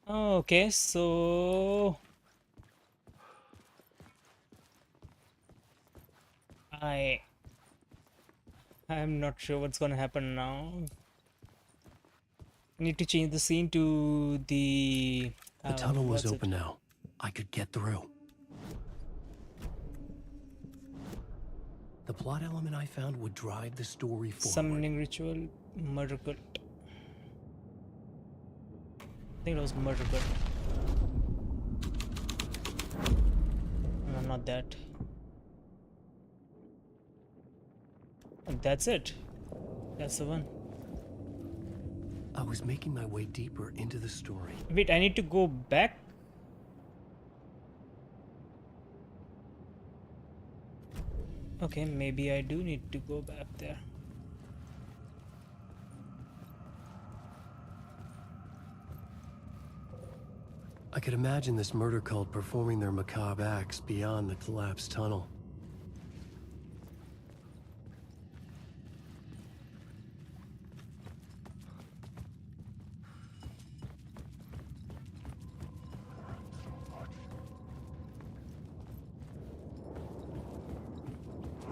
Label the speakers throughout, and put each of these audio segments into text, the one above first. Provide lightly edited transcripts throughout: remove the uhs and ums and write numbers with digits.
Speaker 1: Okay, so I'm not sure what's gonna happen now. I need to change the scene to the
Speaker 2: The tunnel was
Speaker 1: what's it?
Speaker 2: open now. I could get through. The plot element I found would drive the story forward.
Speaker 1: Summoning ritual, murder cult. I think it was murder cult. No, not that. And that's it. That's the one.
Speaker 2: I was making my way deeper into the story.
Speaker 1: Wait, I need to go back. Okay, maybe I do need to go back there.
Speaker 2: I could imagine this murder cult performing their macabre acts beyond the collapsed tunnel.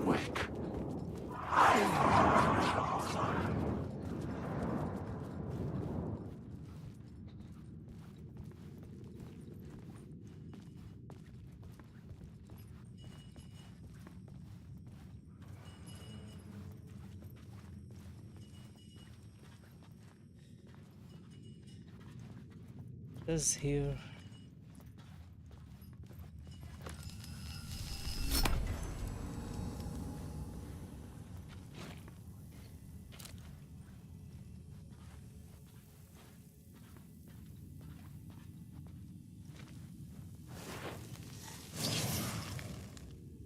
Speaker 3: Wick.
Speaker 1: Is here.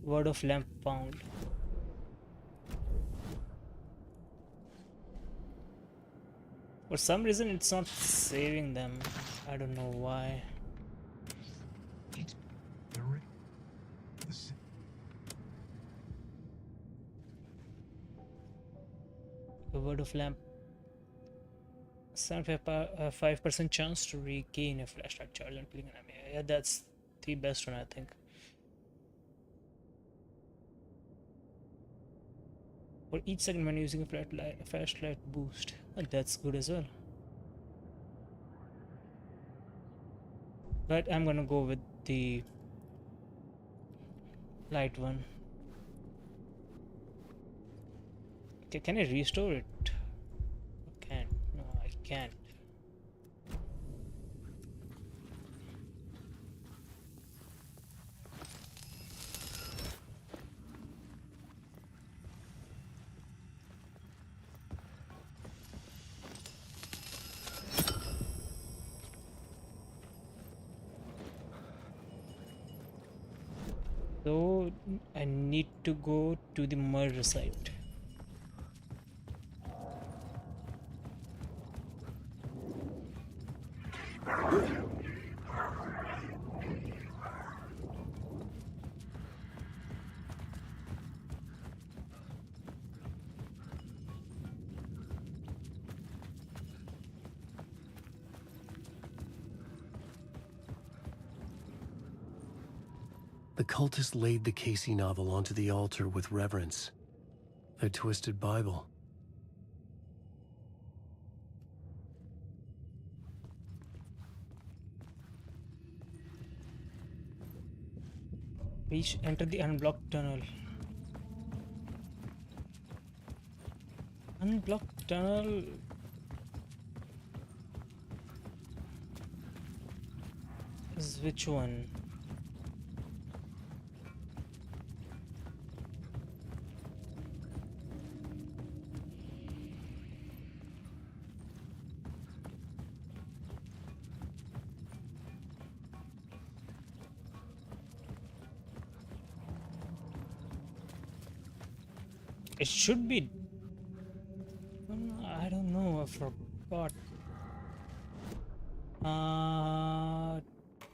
Speaker 1: Word of lamp found. For some reason it's not saving them. I don't know why. The word of lamp. 5% chance to regain a flashlight charge and killing an enemy. Yeah, that's the best one, I think. For each second when using a flashlight boost. That's good as well. But I'm gonna go with the light one. Okay, can I restore it? I can't. No, I can't. So I need to go to the murder site.
Speaker 2: The cultists laid the Casey novel onto the altar with reverence. Their twisted Bible.
Speaker 1: Enter the unblocked tunnel. Unblocked tunnel. Is which one? It should be. I don't know. I forgot.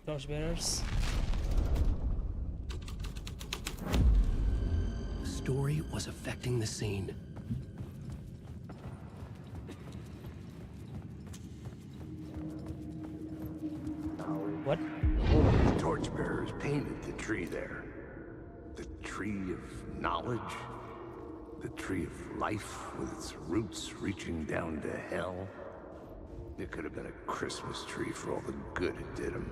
Speaker 1: Torchbearers.
Speaker 2: The story was affecting the scene.
Speaker 1: What?
Speaker 3: The torchbearers painted the tree there. The tree of knowledge. The tree of life with its roots reaching down to hell. It could have been a Christmas tree for all the good it did him.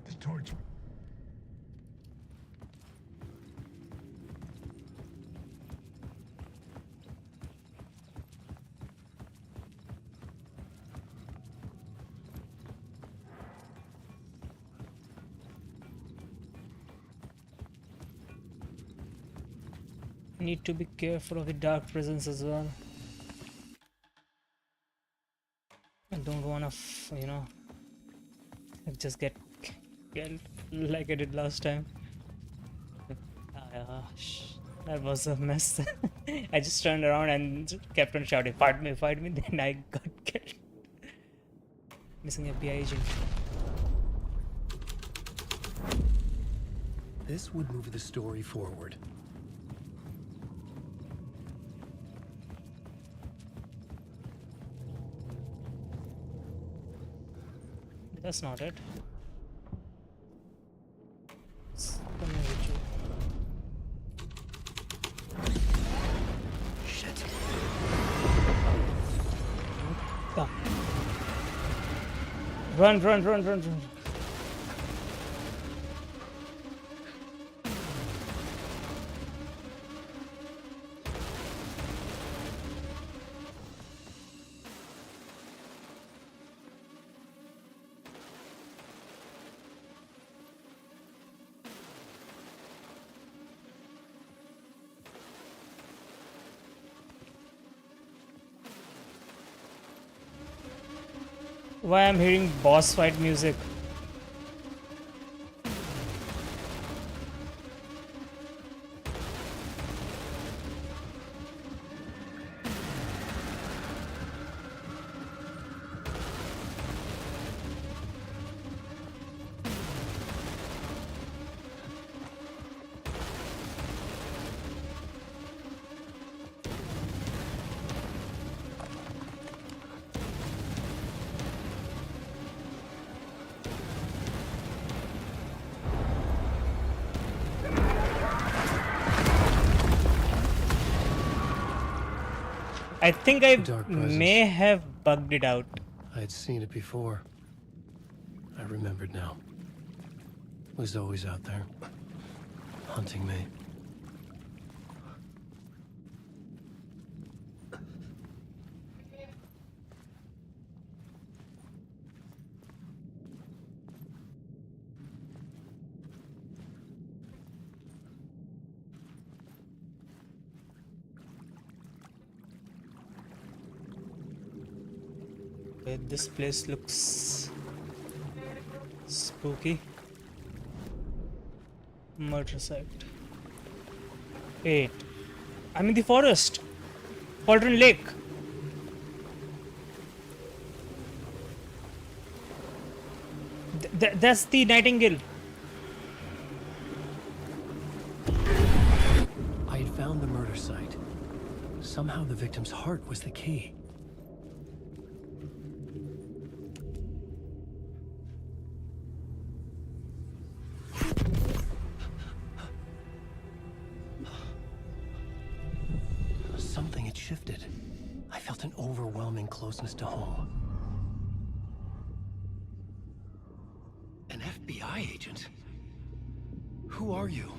Speaker 3: The torch.
Speaker 1: Need to be careful of the dark presence as well. I don't wanna, just get killed like I did last time. That was a mess. I just turned around and kept on shouting, fight me, then I got killed. Missing FBI agent.
Speaker 2: This would move the story forward.
Speaker 1: That's not it. It's coming with you.
Speaker 2: Shit.
Speaker 1: Come. Run. Why I'm hearing boss fight music? I think I may have bugged it out.
Speaker 2: I had seen it before. I remembered now. It was always out there, hunting me.
Speaker 1: Okay, this place looks spooky. Murder site. Wait, I'm in the forest. Cauldron Lake. That's the Nightingale.
Speaker 2: I had found the murder site. Somehow the victim's heart was the key. Something had shifted. I felt an overwhelming closeness to home. An FBI agent? Who are you?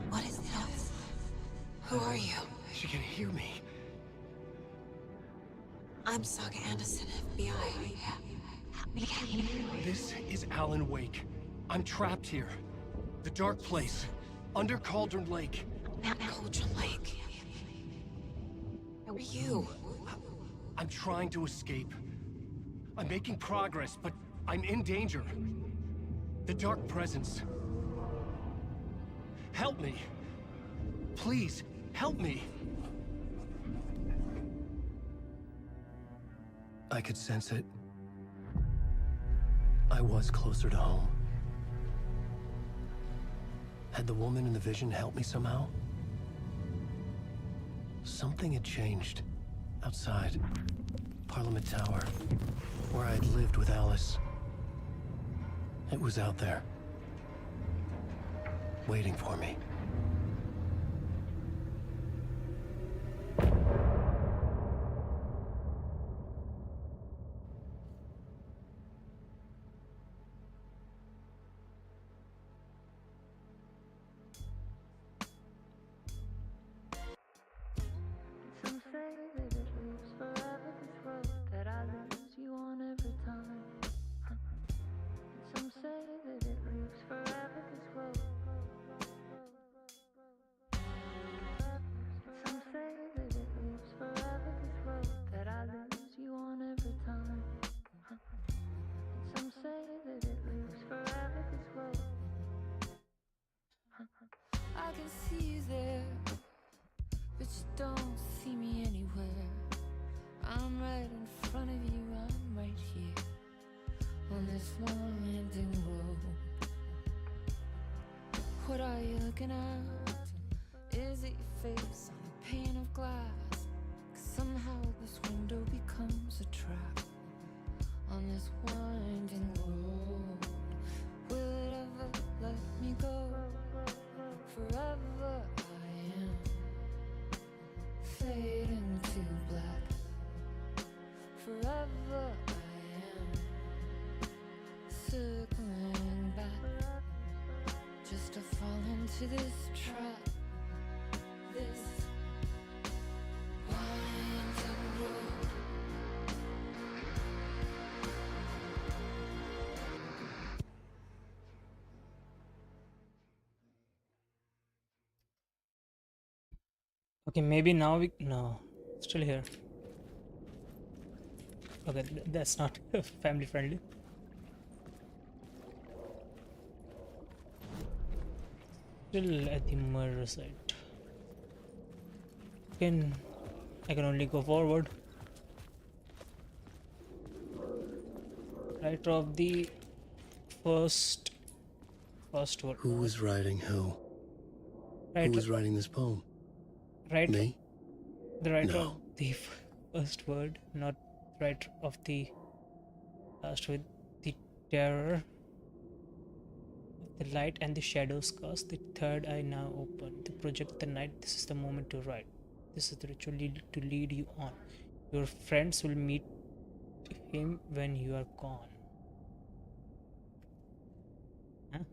Speaker 4: What is this? Who are you?
Speaker 2: She can hear me.
Speaker 4: I'm Saga Anderson, FBI.
Speaker 2: This is Alan Wake. I'm trapped here. The dark place. Under Cauldron Lake.
Speaker 4: Cauldron Lake. Who are you?
Speaker 2: I'm trying to escape. I'm making progress, but I'm in danger. The Dark Presence. Help me. Please, help me. I could sense it. I was closer to home. Had the woman in the vision helped me somehow? Something had changed. Outside. Parliament Tower. Where I had lived with Alice. It was out there. Waiting for me.
Speaker 5: Some say that it lives forever, this road that I lose you on every time. And some say that it lives forever, this road. And some say that it lives forever, this road that I lose you on every time. And some say that it lives forever, this road. I can see you there, but you don't see me anywhere. I'm right in front of you, I'm right here on this winding road. What are you looking at? Is it your face on a pane of glass? 'Cause somehow this window becomes a trap on this winding road. Will it ever let me go? Forever I am fading to black. Forever I am circling back, just to fall into this trap. This winding road.
Speaker 1: Okay, maybe now we no, still here. Okay, that's not family friendly. Still at the murder site. I can only go forward. Right of the first word.
Speaker 2: Who was writing who?
Speaker 1: Right,
Speaker 2: Who was writing this poem?
Speaker 1: right.
Speaker 2: Me?
Speaker 1: The writer
Speaker 2: No.
Speaker 1: of the first word, not writer of the last word. The terror of the light and the shadows cast. The third eye now open. The project of the night. This is the moment to write. This is the ritual to lead you on. Your friends will meet him when you are gone. Huh?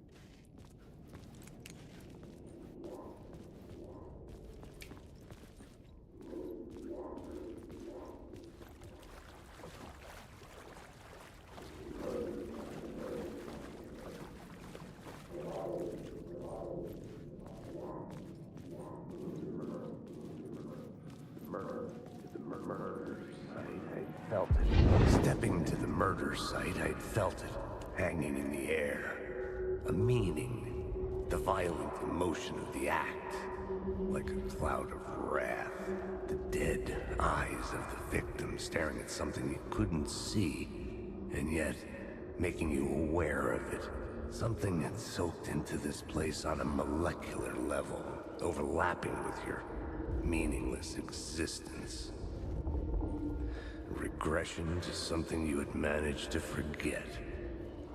Speaker 3: Stepping to the murder site, I'd felt it, hanging in the air. A meaning, the violent emotion of the act, like a cloud of wrath. The dead eyes of the victim staring at something you couldn't see, and yet making you aware of it. Something had soaked into this place on a molecular level, overlapping with your meaningless existence. Regression to something you had managed to forget.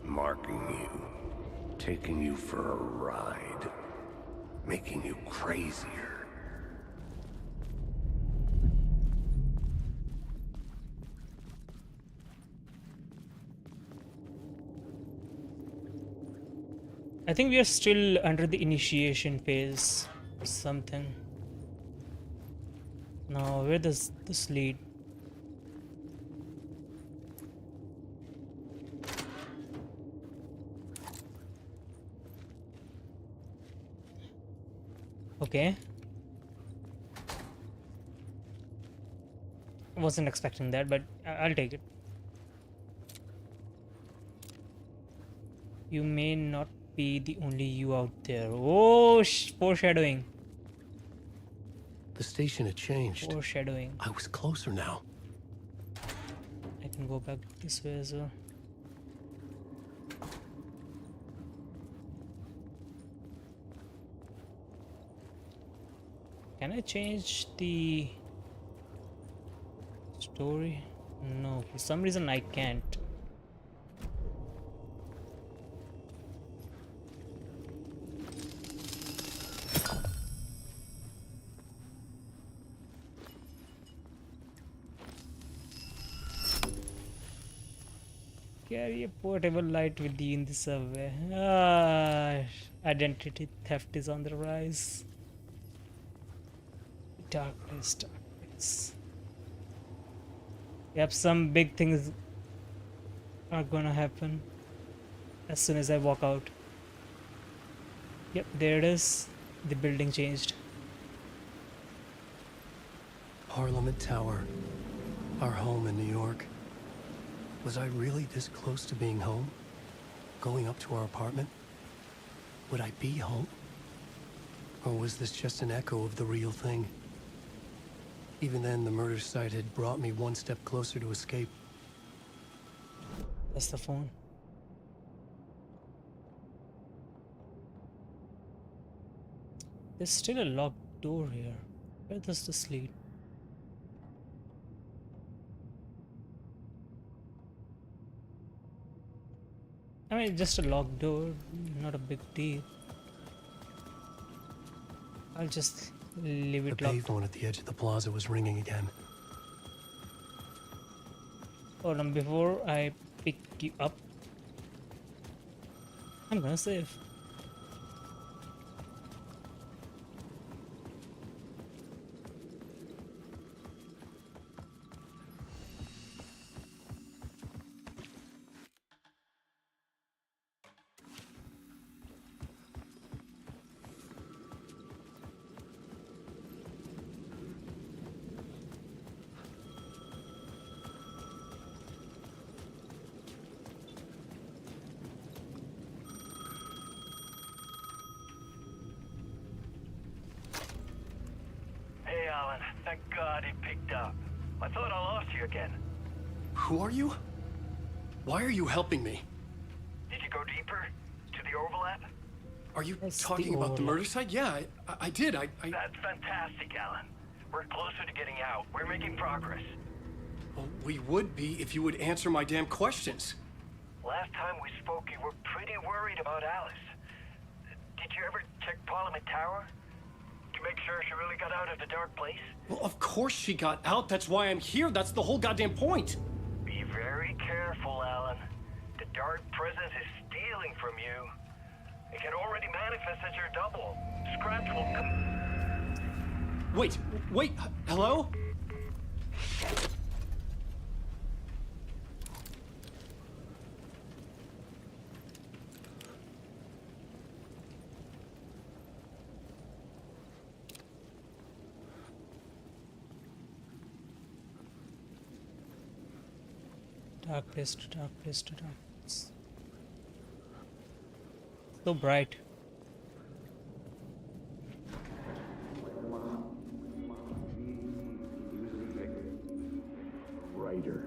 Speaker 3: Marking you. Taking you for a ride. Making you crazier.
Speaker 1: I think we are still under the initiation phase or something. Now, where does this lead? Okay. wasn't expecting that, but I'll take it. You may not be the only you out there. Oh, foreshadowing.
Speaker 2: The station had changed.
Speaker 1: Foreshadowing.
Speaker 2: I was closer now.
Speaker 1: I can go back this way as well. Can I change the story? No, for some reason I can't. Carry a portable light with you in the subway. Identity theft is on the rise. Darkness, darkness. Yep, some big things are gonna happen as soon as I walk out. Yep, there it is. The building changed.
Speaker 2: Parliament Tower. Our home in New York. Was I really this close to being home? Going up to our apartment? Would I be home? Or was this just an echo of the real thing? Even then, the murder site had brought me one step closer to escape.
Speaker 1: That's the phone. There's still a locked door here. Where does this lead? I mean, just a locked door, not a big deal. I'll just leave
Speaker 2: The
Speaker 1: it locked.
Speaker 2: payphone at the edge of the plaza was ringing again.
Speaker 1: Hold on, before I pick you up, I'm gonna save.
Speaker 6: Hey, Alan. Thank God he picked up. I thought I lost you again.
Speaker 2: Who are you? Why are you helping me?
Speaker 6: Did you go deeper? To the overlap?
Speaker 2: Are you
Speaker 1: That's the
Speaker 2: talking about the
Speaker 1: overlap.
Speaker 2: murder site? Yeah, I did.
Speaker 6: That's fantastic, Alan. We're closer to getting out. We're making progress.
Speaker 2: Well, we would be if you would answer my damn questions.
Speaker 6: Last time we spoke, you were pretty worried about Alice. Did you ever check Parliament Tower? To make sure she really got out of the dark place?
Speaker 2: Well, of course she got out. That's why I'm here. That's the whole goddamn point.
Speaker 6: Be very careful, Alan. The dark presence is stealing from you. It can already manifest as your double. Scratch will come.
Speaker 2: Wait, hello?
Speaker 1: Darkness to darkness to darkness. So bright.
Speaker 3: Writer.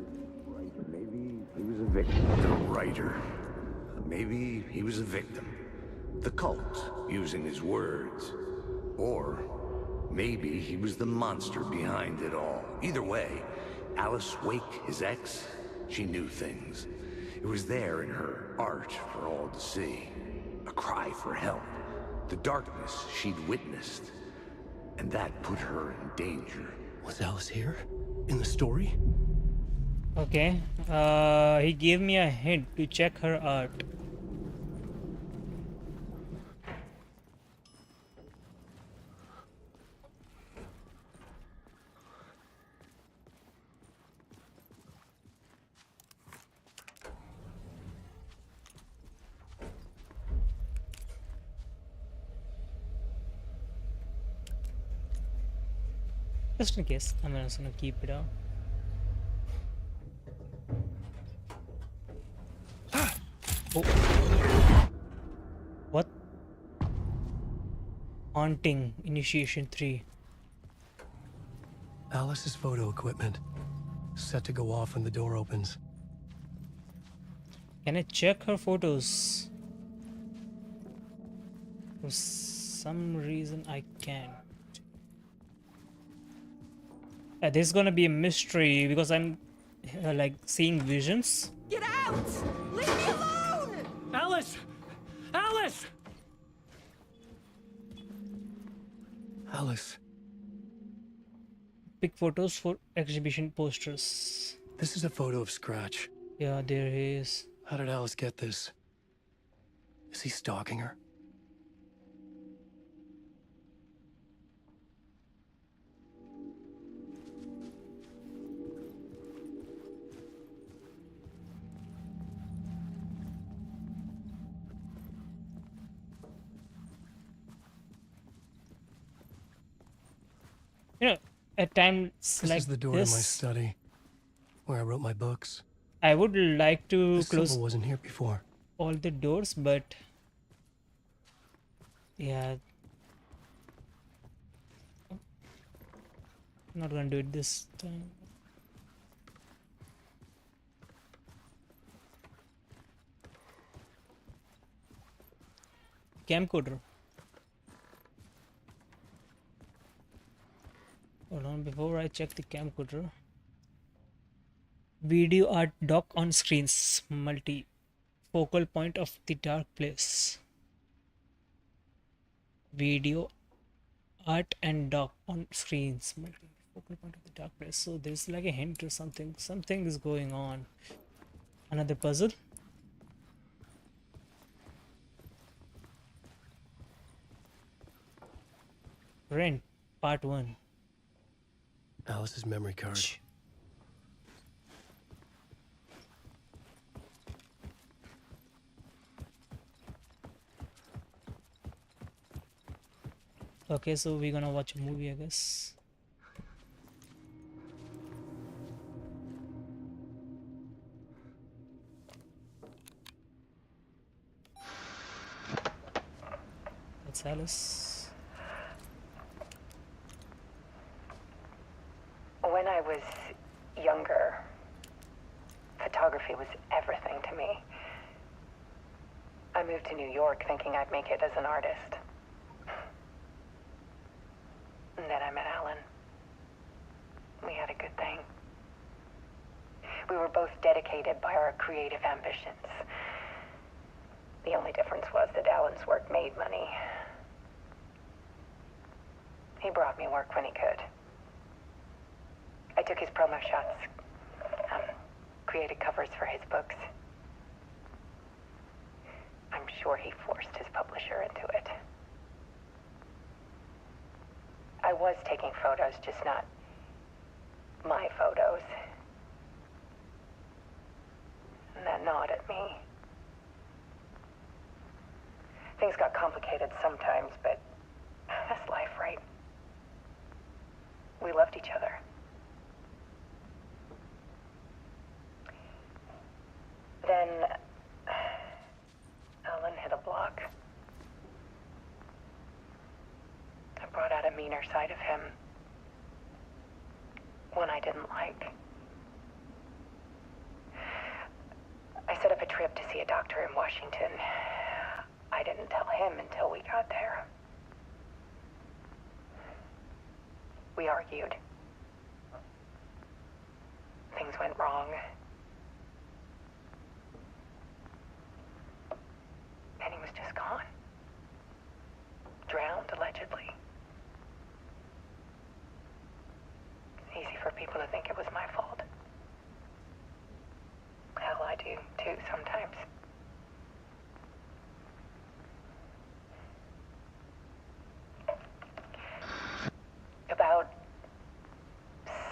Speaker 3: Maybe he was a victim. The writer. Maybe he was a victim. The cult, using his words. Or maybe he was the monster behind it all. Either way, Alice Wake, his ex, she knew things. It was there in her art for all to see. A cry for help. The darkness she'd witnessed. And that put her in danger.
Speaker 2: Was Alice here? In the story?
Speaker 1: Okay. He gave me a hint to check her art. Just in case, I'm just gonna keep it out. Haunting Initiation 3.
Speaker 2: Alice's photo equipment. Set to go off when the door opens.
Speaker 1: Can I check her photos? For some reason I can. There's gonna be a mystery because I'm like seeing visions.
Speaker 7: Get out! Leave me alone!
Speaker 2: Alice! Alice! Alice,
Speaker 1: Pick photos for exhibition posters.
Speaker 2: this is a photo of Scratch.
Speaker 1: Yeah, there he is.
Speaker 2: How did Alice get this? Is he stalking her?
Speaker 1: You know, at times
Speaker 2: This
Speaker 1: like
Speaker 2: is the door to my
Speaker 1: this,
Speaker 2: study, where I wrote my books.
Speaker 1: I would like to
Speaker 2: This
Speaker 1: close
Speaker 2: symbol wasn't here before.
Speaker 1: all the doors, but yeah, not gonna do it this time. Camcorder. Hold on, before I check the camcorder. Video art dock on screens. Multi focal point of the dark place. Video art and dock on screens. Multi focal point of the dark place. So there's like a hint or something. Something is going on. Another puzzle. Rent Part 1.
Speaker 2: Alice's memory card.
Speaker 1: Shh. Okay, so we're gonna watch a movie, I guess. That's Alice.
Speaker 8: When I was younger, photography was everything to me. I moved to New York thinking I'd make it as an artist. And then I met Alan. We had a good thing. We were both dedicated by our creative ambitions. The only difference was that Alan's work made money. He brought me work when he could. I took his promo shots, created covers for his books. I'm sure he forced his publisher into it. I was taking photos, just not my photos. And that gnawed at me. Things got complicated sometimes, but that's life, right? We loved each other. Then Alan hit a block. I brought out a meaner side of him. One I didn't like. I set up a trip to see a doctor in Washington. I didn't tell him until we got there. We argued. Things went wrong. And he was just gone. Drowned, allegedly. It's easy for people to think it was my fault. Hell, I do, too, sometimes. About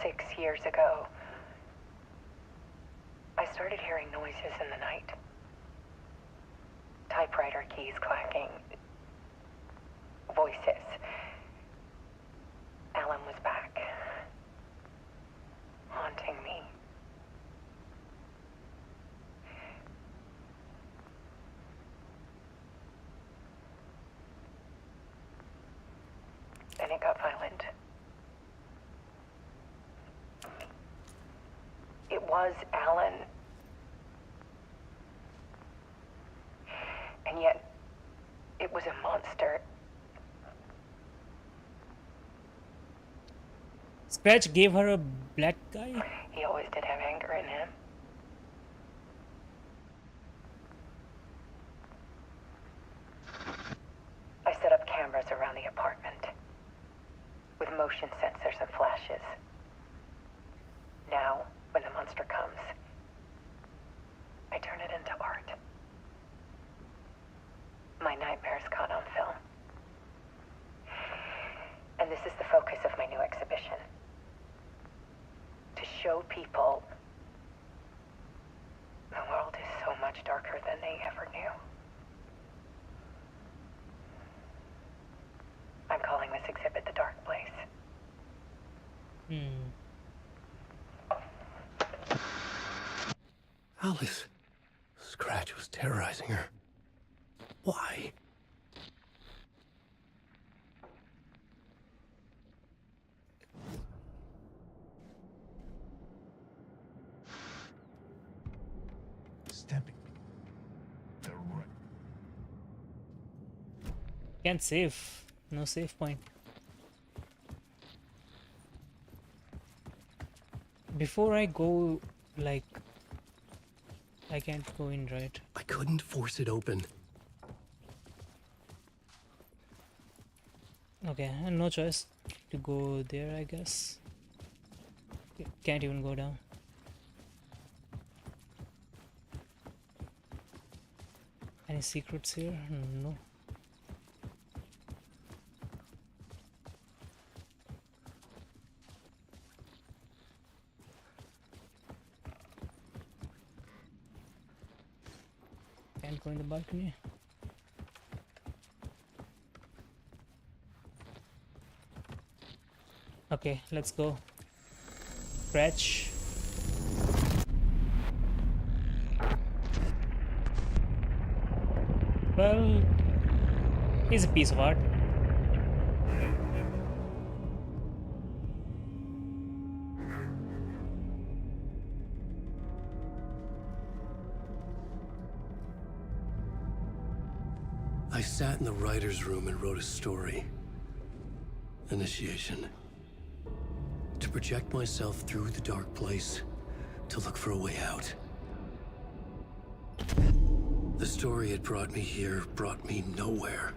Speaker 8: 6 years ago, I started hearing noises in the night. Typewriter keys clacking. Voices. Alan was back. Haunting me. it got violent. It was Alan. And yet, it was a monster.
Speaker 1: Scratch gave her a black eye?
Speaker 8: He always did have anger in him. I set up cameras around the apartment with motion sensors and flashes. Now, when the monster comes, I turn it into art. My nightmares caught on film. And this is the focus of my new exhibition. To show people the world is so much darker than they ever knew. I'm calling this exhibit The Dark Place.
Speaker 2: Alice. Scratch was terrorizing her. Why?
Speaker 3: Stepping. The right.
Speaker 1: Can't save. No save point. Before I go, like, I can't go in, right?
Speaker 2: I couldn't force it open.
Speaker 1: Okay, and no choice to go there, I guess. Can't even go down. Any secrets here? No. Can't go in the balcony. Okay, let's go. Scratch. Well, he's a piece of art.
Speaker 2: I sat in the writer's room and wrote a story. Initiation. To project myself through the dark place, to look for a way out. The story had brought me here, brought me nowhere.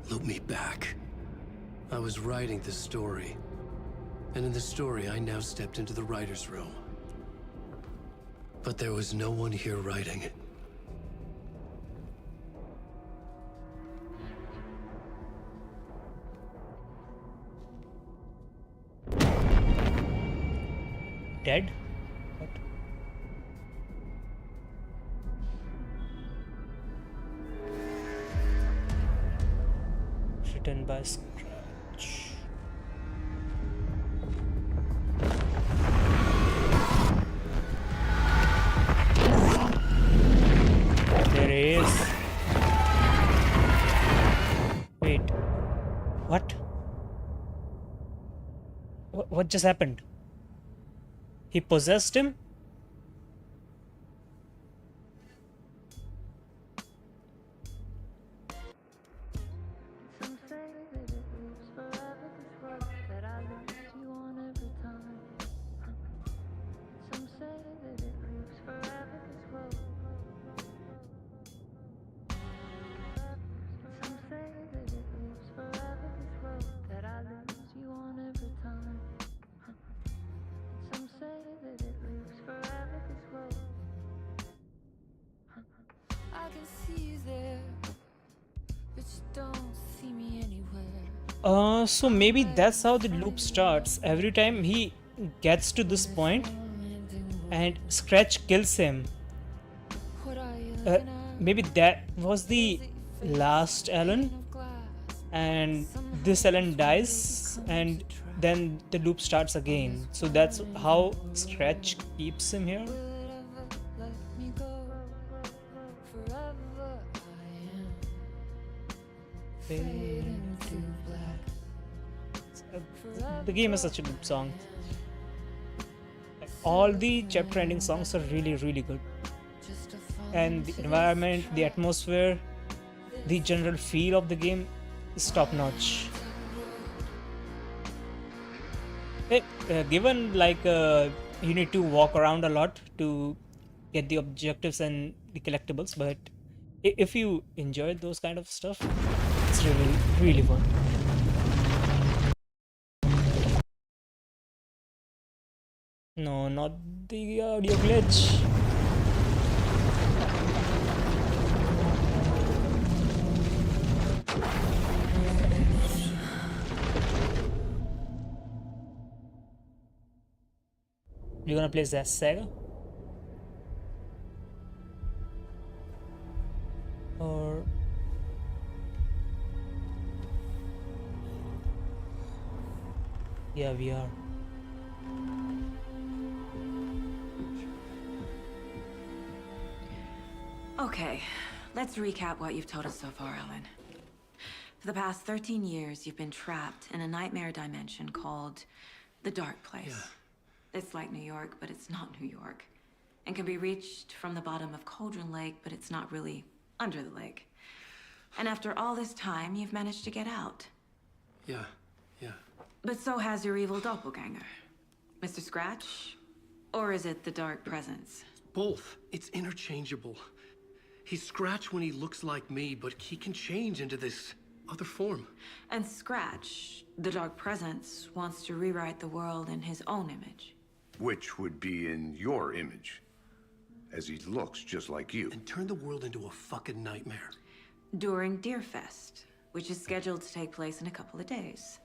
Speaker 2: Looped me back. I was writing the story. And in the story, I now stepped into the writer's room. But there was no one here writing.
Speaker 1: Dead? What? Written by Scratch. There he is. Wait. What? What just happened? He possessed him?
Speaker 5: Some say that it lives forever, this road that I lose you on every time. Some say that it lives forever, this road. Some say that it lives forever, this road that I lose you on every time. Some say that it lives forever, this road. I can see you there, but you don't see me anywhere.
Speaker 1: So maybe that's how the loop starts. Every time he gets to this point and Scratch kills him.
Speaker 5: What are you looking at?
Speaker 1: Maybe that was the last Alan, and this Alan dies, and then the loop starts again. So that's how Scratch keeps him here.
Speaker 5: Will it ever let me go? Forever I am fading to black.
Speaker 1: The game is such a good song. Like, all the chapter ending songs are really, really good. And the environment, the atmosphere, the general feel of the game is top notch. Given like you need to walk around a lot to get the objectives and the collectibles, but if you enjoy those kind of stuff, it's really, really fun. No, not the audio glitch. You gonna play as Sega? Or yeah, we are.
Speaker 9: Okay, let's recap what you've told us so far, Ellen. For the past 13 years, you've been trapped in a nightmare dimension called the Dark Place.
Speaker 2: Yeah.
Speaker 9: It's like New York, but it's not New York. And can be reached from the bottom of Cauldron Lake, but it's not really under the lake. And after all this time, you've managed to get out.
Speaker 2: Yeah.
Speaker 9: But so has your evil doppelganger. Mr. Scratch? Or is it the Dark Presence?
Speaker 2: Both. It's interchangeable. He's Scratch when he looks like me, but he can change into this other form.
Speaker 9: And Scratch, the Dark Presence, wants to rewrite the world in his own image.
Speaker 3: Which would be in your image, as he looks just like you.
Speaker 2: And turn the world into a fucking nightmare.
Speaker 9: During Deerfest, which is scheduled to take place in a couple of days.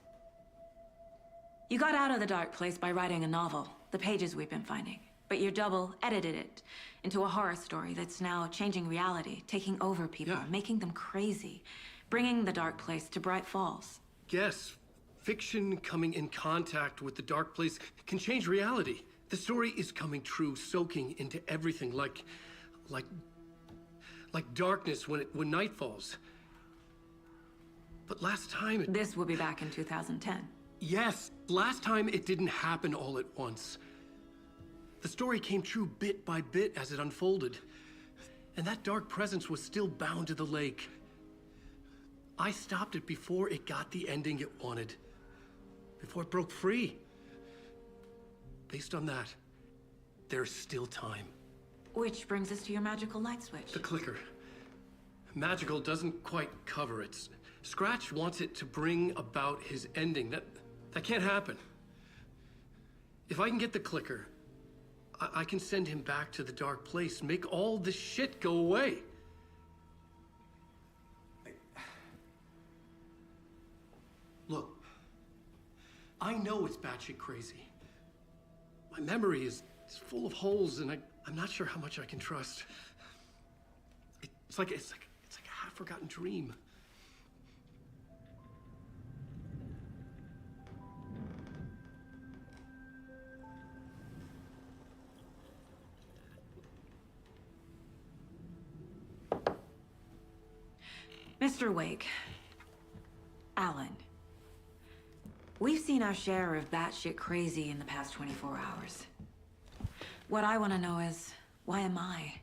Speaker 9: You got out of the Dark Place by writing a novel, the pages we've been finding. But your double edited it into a horror story that's now changing reality, taking over people, making them crazy, bringing the Dark Place to Bright Falls.
Speaker 2: Yes, fiction coming in contact with the Dark Place can change reality. The story is coming true, soaking into everything like darkness when night falls. But last time
Speaker 9: This will be back in 2010.
Speaker 2: Yes, last time it didn't happen all at once. The story came true bit by bit as it unfolded. And that dark presence was still bound to the lake. I stopped it before it got the ending it wanted. Before it broke free. Based on that, there's still time.
Speaker 9: Which brings us to your magical light switch.
Speaker 2: The clicker. Magical doesn't quite cover it. Scratch wants it to bring about his ending. That can't happen. If I can get the clicker, I can send him back to the Dark Place, make all this shit go away. Look, I know it's batshit crazy. My memory is full of holes, and I'm not sure how much I can trust. It's like a half-forgotten dream.
Speaker 9: Mr. Wake, Alan, we've seen our share of batshit crazy in the past 24 hours. What I want to know is, why am I?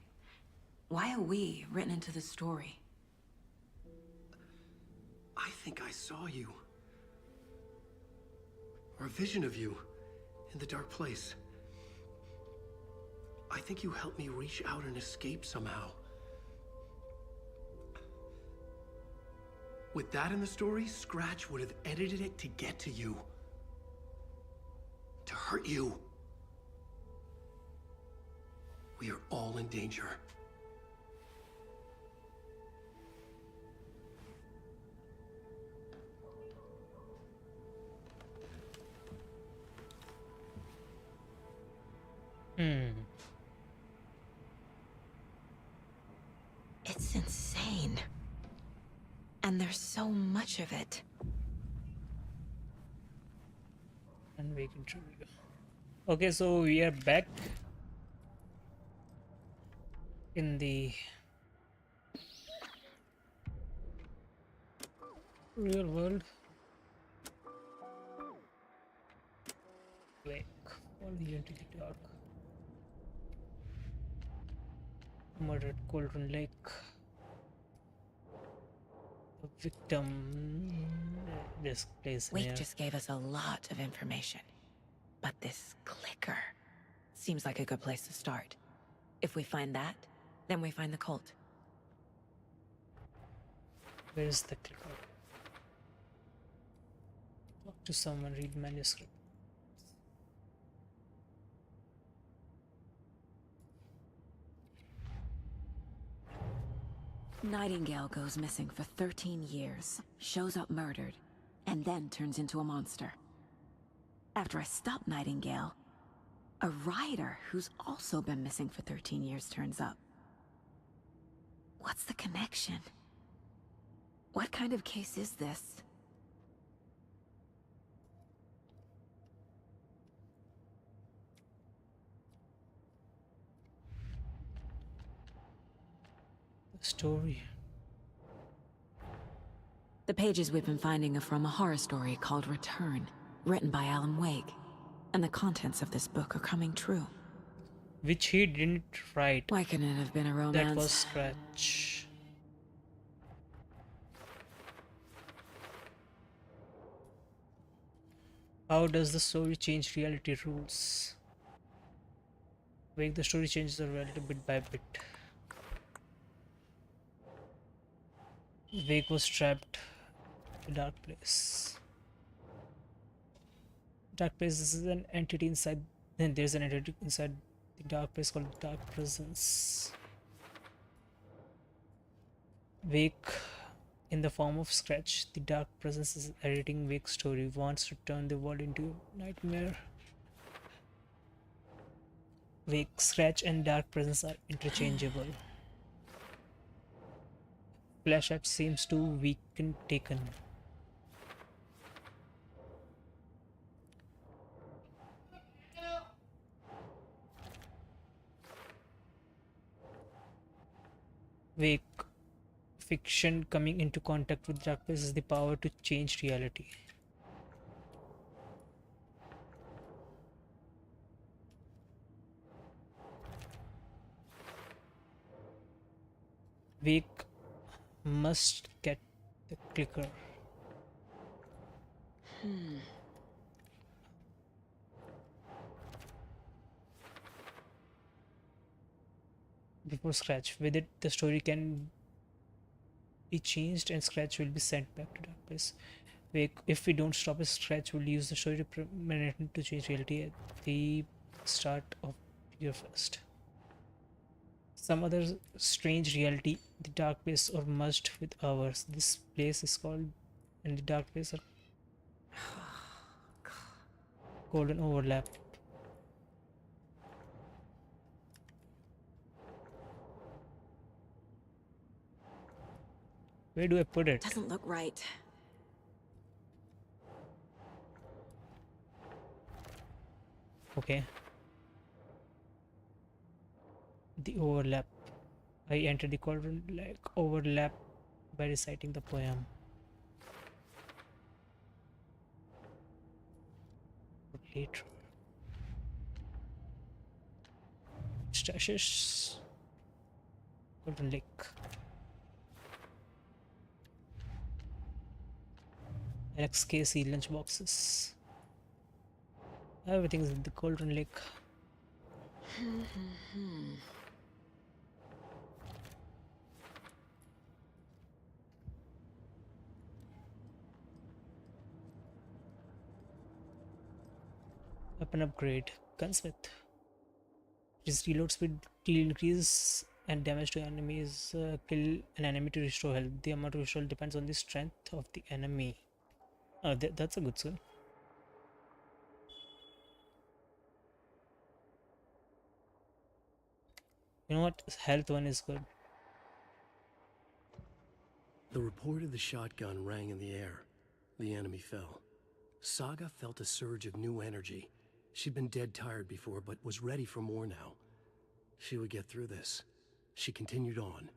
Speaker 9: Why are we written into the story?
Speaker 2: I think I saw you. Or a vision of you in the Dark Place. I think you helped me reach out and escape somehow. With that in the story, Scratch would have edited it to get to you. To hurt you. We are all in danger.
Speaker 4: It's insane. And there's so much of it.
Speaker 1: And we can okay, so we are back in the real world. Wake. Follow you into the dark. Murdered Cauldron Lake. The victim. This place
Speaker 4: Wick
Speaker 1: near.
Speaker 4: just gave us a lot of information. But this clicker seems like a good place to start. If we find that, then we find the cult.
Speaker 1: Where is the clicker? Talk to someone, read manuscript.
Speaker 9: Nightingale goes missing for 13 years, shows up murdered, and then turns into a monster. After I stop Nightingale, a rider who's also been missing for 13 years turns up. What's the connection? What kind of case is this?
Speaker 1: The story.
Speaker 9: The pages we've been finding are from a horror story called Return, written by Alan Wake. And the contents of this book are coming true.
Speaker 1: Which he didn't write.
Speaker 9: Why couldn't it have been a romance?
Speaker 1: That was Scratch. How does the story change reality rules? Wake, the story changes the reality bit by bit. Wake was trapped in a dark place. Dark place is an entity inside. Then there's an entity inside the dark place called Dark Presence. Wake, in the form of Scratch, the Dark Presence is editing Wake's story, wants to turn the world into a nightmare. Wake, Scratch, and Dark Presence are interchangeable. Flashlight seems too weak and taken. Wake, fiction coming into contact with darkness is the power to change reality. Wake must get the clicker. Before Scratch. With it, the story can be changed and Scratch will be sent back to darkness. If we don't stop it, Scratch will use the story permanently to change reality at the start of your first. Some other strange reality, the dark place or merged with ours. This place is called, and the dark place are golden overlap. Where do I put it?
Speaker 9: Doesn't look right.
Speaker 1: Okay. The overlap. I enter the cauldron like overlap by reciting the poem. Later. Stashes. Cauldron Lake. Alex Casey lunch boxes. Everything is in the Cauldron Lake. Weapon upgrade. Gunsmith. This reload speed, deal increase and damage to enemies. Kill an enemy to restore health. The amount of restore depends on the strength of the enemy. Oh, that's a good skill. You know what? Health one is good.
Speaker 2: The report of the shotgun rang in the air. The enemy fell. Saga felt a surge of new energy. She'd been dead tired before, but was ready for more now. She would get through this. She continued on.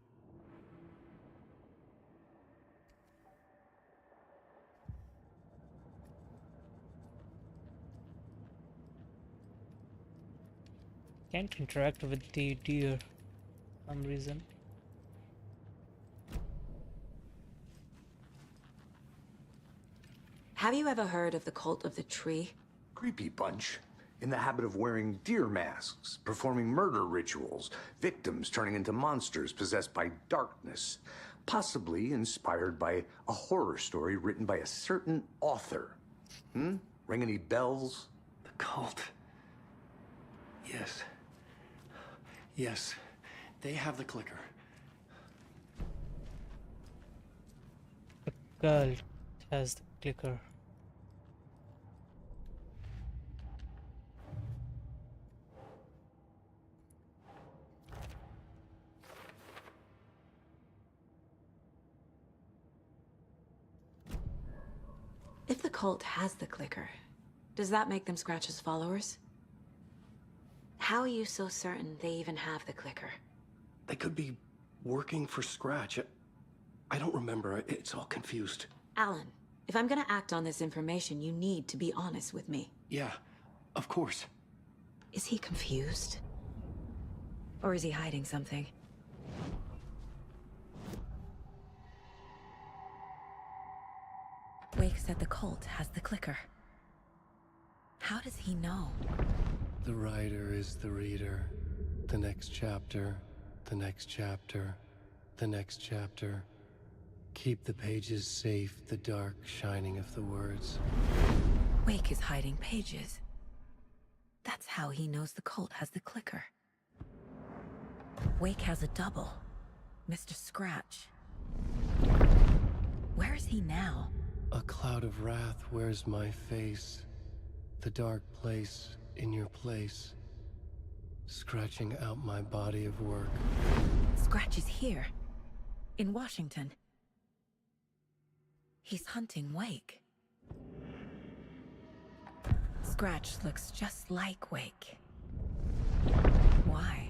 Speaker 1: Can't interact with the deer for some reason.
Speaker 9: Have you ever heard of the cult of the tree?
Speaker 3: Creepy bunch. In the habit of wearing deer masks, performing murder rituals, victims turning into monsters possessed by darkness, possibly inspired by a horror story written by a certain author. Ring any bells?
Speaker 2: The cult. Yes. Yes. They have the clicker.
Speaker 1: The cult has the clicker.
Speaker 9: If the cult has the clicker, does that make them Scratch's followers? How are you so certain they even have the clicker?
Speaker 2: They could be working for Scratch. I don't remember. It's all confused.
Speaker 9: Alan, if I'm gonna act on this information, you need to be honest with me.
Speaker 2: Yeah, of course.
Speaker 9: Is he confused? Or is he hiding something? Wake said the cult has the clicker. How does he know?
Speaker 2: The writer is the reader. The next chapter, the next chapter, the next chapter. Keep the pages safe, the dark shining of the words.
Speaker 9: Wake is hiding pages. That's how he knows the cult has the clicker. Wake has a double. Mr. Scratch. Where is he now?
Speaker 2: A cloud of wrath wears my face. The dark place in your place. Scratching out my body of work.
Speaker 9: Scratch is here. In Washington. He's hunting Wake. Scratch looks just like Wake. Why?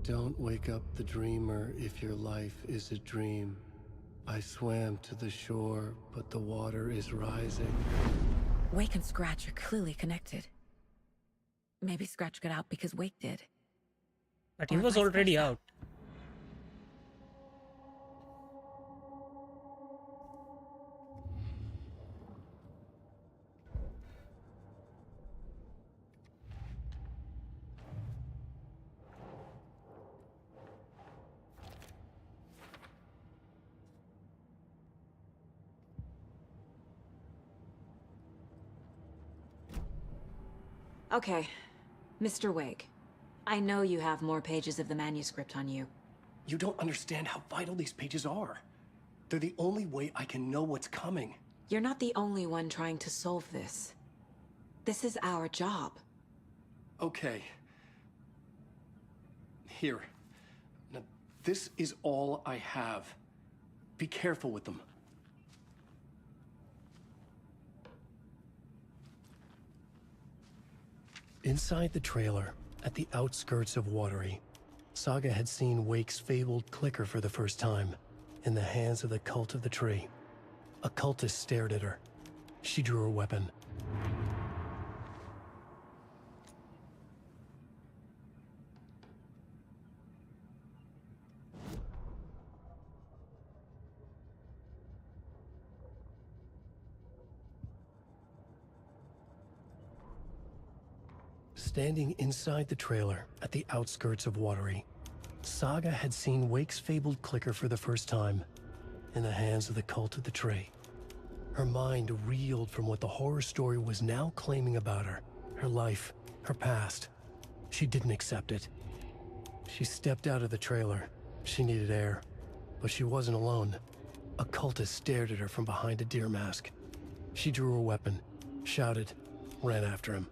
Speaker 2: Don't wake up the dreamer if your life is a dream. I swam to the shore, but the water is rising.
Speaker 9: Wake and Scratch are clearly connected. Maybe Scratch got out because Wake did.
Speaker 1: But he
Speaker 9: Or
Speaker 1: was
Speaker 9: vice
Speaker 1: already
Speaker 9: versa.
Speaker 1: out.
Speaker 9: Okay, Mr. Wake. I know you have more pages of the manuscript on you.
Speaker 2: You don't understand how vital these pages are. They're the only way I can know what's coming.
Speaker 9: You're not the only one trying to solve this. This is our job.
Speaker 2: Okay. Here. Now, this is all I have. Be careful with them. Inside the trailer, at the outskirts of Watery, Saga had seen Wake's fabled clicker for the first time, in the hands of the Cult of the Tree. A cultist stared at her. She drew her weapon. Standing inside the trailer at the outskirts of Watery, Saga had seen Wake's fabled clicker for the first time, in the hands of the Cult of the Tree. Her mind reeled from what the horror story was now claiming about her, her life, her past. She didn't accept it. She stepped out of the trailer. She needed air, but she wasn't alone. A cultist stared at her from behind a deer mask. She drew her weapon, shouted, ran after him.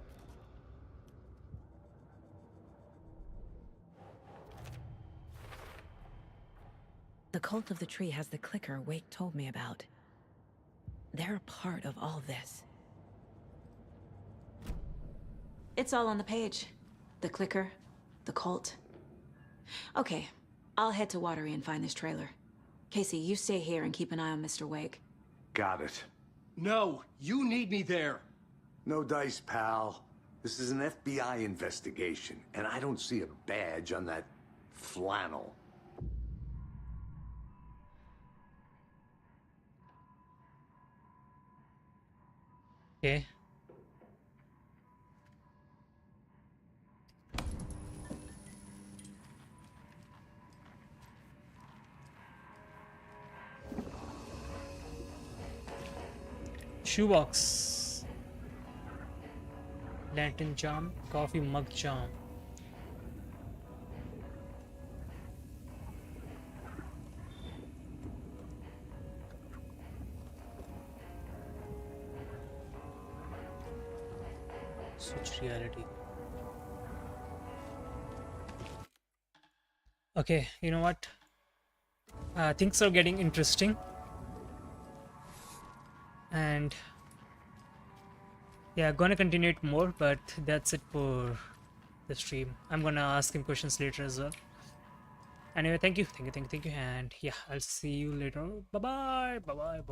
Speaker 9: The Cult of the Tree has the clicker Wake told me about. They're a part of all this. It's all on the page. The clicker, the cult. Okay, I'll head to Watery and find this trailer. Casey, you stay here and keep an eye on Mr. Wake.
Speaker 3: Got it.
Speaker 2: No, you need me there.
Speaker 3: No dice, pal. This is an FBI investigation, and I don't see a badge on that flannel.
Speaker 1: Okay. Shoebox. Lantern charm. Coffee mug charm. Switch reality. Okay, you know what? Things are getting interesting. And yeah, gonna continue it more, but that's it for the stream. I'm gonna ask him questions later as well. Anyway, thank you, and yeah, I'll see you later. Bye bye.